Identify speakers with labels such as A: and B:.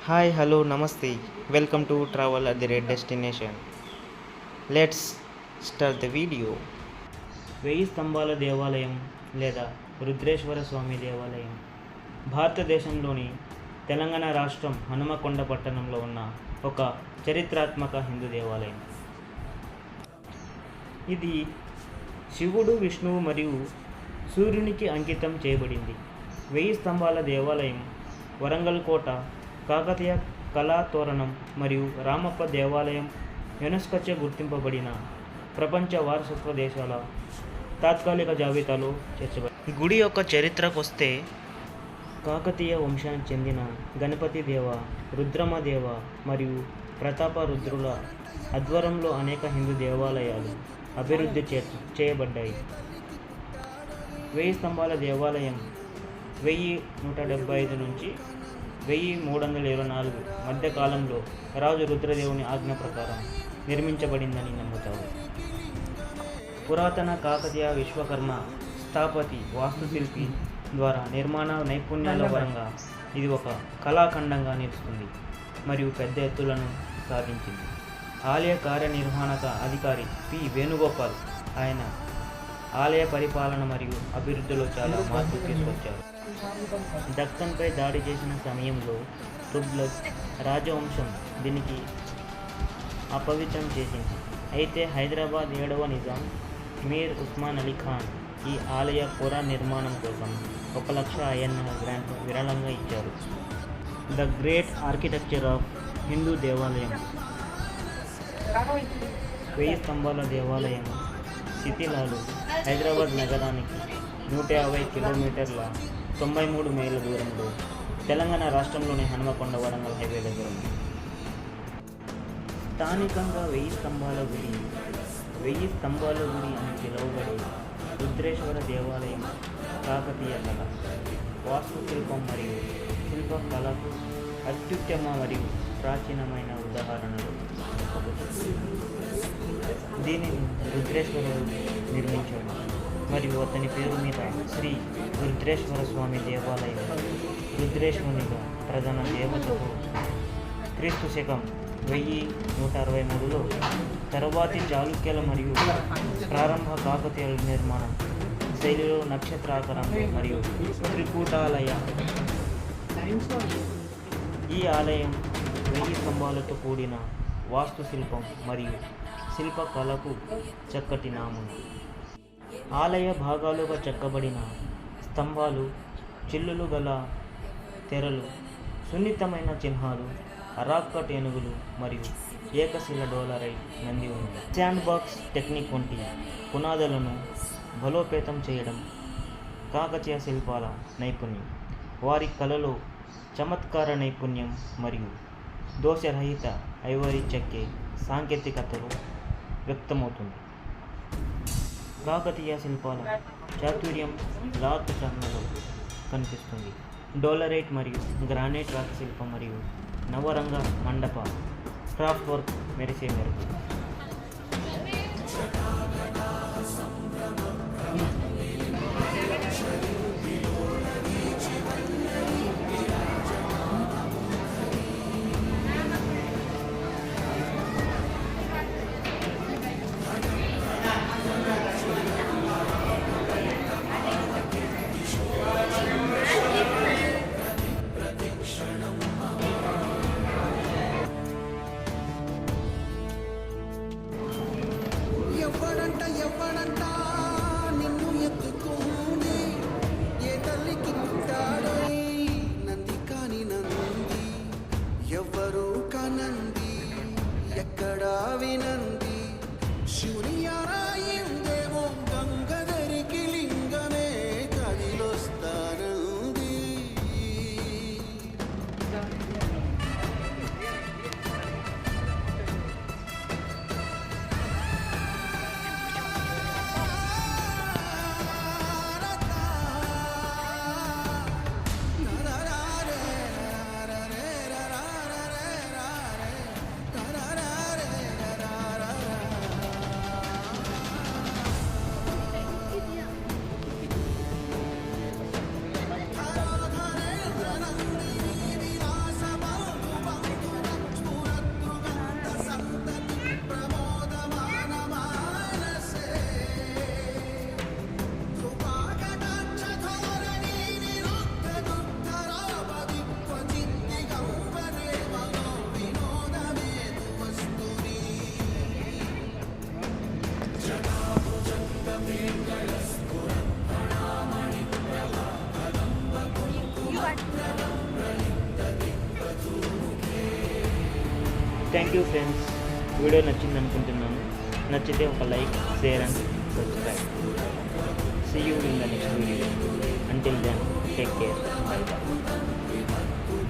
A: Hi hello నమస్తే welcome to travel at the red destination. Let's start the video. వెయ్యి స్తంభాల దేవాలయం లేదా రుద్రేశ్వర స్వామి దేవాలయం భారతదేశంలోని తెలంగాణ రాష్ట్రం హనుమకొండ పట్టణంలో ఉన్న ఒక చరిత్రాత్మక హిందూ దేవాలయం. ఇది శివుడు, విష్ణువు మరియు సూర్యునికి అంకితం చేయబడింది. వెయ్యి స్తంభాల దేవాలయం వరంగల్ కోట, కాకతీయ కళాతోరణం మరియు రామప్ప దేవాలయం యునెస్కోచే గుర్తింపబడిన ప్రపంచ వారసత్వ దేశాల తాత్కాలిక జాబితాలో చేర్చబడింది. గుడి యొక్క చరిత్రకు వస్తే, కాకతీయ వంశానికి చెందిన గణపతి దేవ, రుద్రమ దేవ మరియు ప్రతాప రుద్రుల ఆధ్వర్యంలో అనేక హిందూ దేవాలయాలు అభివృద్ధి చేయబడ్డాయి. వెయ్యి స్తంభాల దేవాలయం 1175 నుంచి 1324 మధ్య కాలంలో రాజు రుద్రదేవుని ఆజ్ఞ ప్రకారం నిర్మించబడిందని నమ్ముతారు. పురాతన కాకతీయ విశ్వకర్మ స్థాపతి వాస్తుశిల్పి ద్వారా నిర్మాణ నైపుణ్యాల పరంగా ఇది ఒక కళాఖండంగా నిలుస్తుంది మరియు పెద్ద ఎత్తులను సాధించింది. ఆలయ కార్యనిర్వహణక అధికారి పి వేణుగోపాల్ ఆయన ఆలయ పరిపాలన మరియు అభివృద్ధిలో చాలా మార్పులు తీసుకొచ్చారు. దక్కన్పై దాడి చేసిన సమయంలో తుగ్లక్ రాజవంశం దీనికి అపవిత్రం చేసింది. అయితే హైదరాబాద్ 7వ నిజాం మీర్ ఉస్మాన్ అలీ ఖాన్ ఈ ఆలయ పునర్నిర్మాణం కోసం 1 లక్ష INR గ్రాంట్ విరాళంగా ఇచ్చారు. The great architecture of Hindu దేవాలయం. వెయ్యి స్తంభాల దేవాలయం శిథిలాలు హైదరాబాద్ నగరానికి 150 కిలోమీటర్ల 93 మైళ్ళ దూరంలో తెలంగాణ రాష్ట్రంలోని హనుమకొండ వరంగల్ హైవే దగ్గర ఉంది. స్థానికంగా వెయ్యి స్తంభాల గుడి అని పిలువబడే రుద్రేశ్వర దేవాలయం కాకతీయ కళ, వాస్తుశిల్పం మరియు శిల్పకళకు అత్యుత్తమ మరియు ప్రాచీనమైన ఉదాహరణలు. దీనిని రుద్రేశ్వరుడు నిర్మించాడు మరియు అతని పేరు మీద శ్రీ రుద్రేశ్వర స్వామి దేవాలయం రుద్రేశ్వరునిగా ప్రధాన దేవతకు క్రీస్తు శకం 1163లో తరువాతి చాళుక్యుల మరియు ప్రారంభ కాకతీయుల నిర్మాణం శైలిలో నక్షత్రాకారంలో మరియు త్రికూటాలయ. ఈ ఆలయం 1000 స్తంభాలతో కూడిన వాస్తుశిల్పం మరియు శిల్పకళకు చక్కటి నామం. ఆలయ భాగాలుగా చెక్కబడిన స్తంభాలు, చిల్లులు గల తెరలు, సున్నితమైన చిహ్నాలు, అరాక్కట్ ఏనుగులు మరియు ఏకశిల డోలరైట్ నంది ఉంది. శాండ్ బాక్స్ టెక్నిక్ వంటి పునాదులను బలోపేతం చేయడం కాకతీయ శిల్పాల నైపుణ్యం. వారి కళలో చమత్కార నైపుణ్యం మరియు దోషరహిత ఐవరీ చెక్కే సాంకేతికతలో వ్యక్తమవుతుంది. కాకతీయ శిల్పాల చాతుర్యం రాక్ టర్నలో కనిపిస్తుంది. డోలరైట్ మరియు గ్రానైట్ రాక్ శిల్పం మరియు నవరంగ మండప క్రాఫ్ట్ వర్క్ మెరిసే మెరుగు.
B: ఎవ్వడంట నిన్ను ఎత్తుకోనే
A: థ్యాంక్ యూ ఫ్రెండ్స్, వీడియో నచ్చింది అనుకుంటున్నాను. నచ్చితే ఒక like, share and subscribe. See you in the next video. Until then, take care. Bye bye.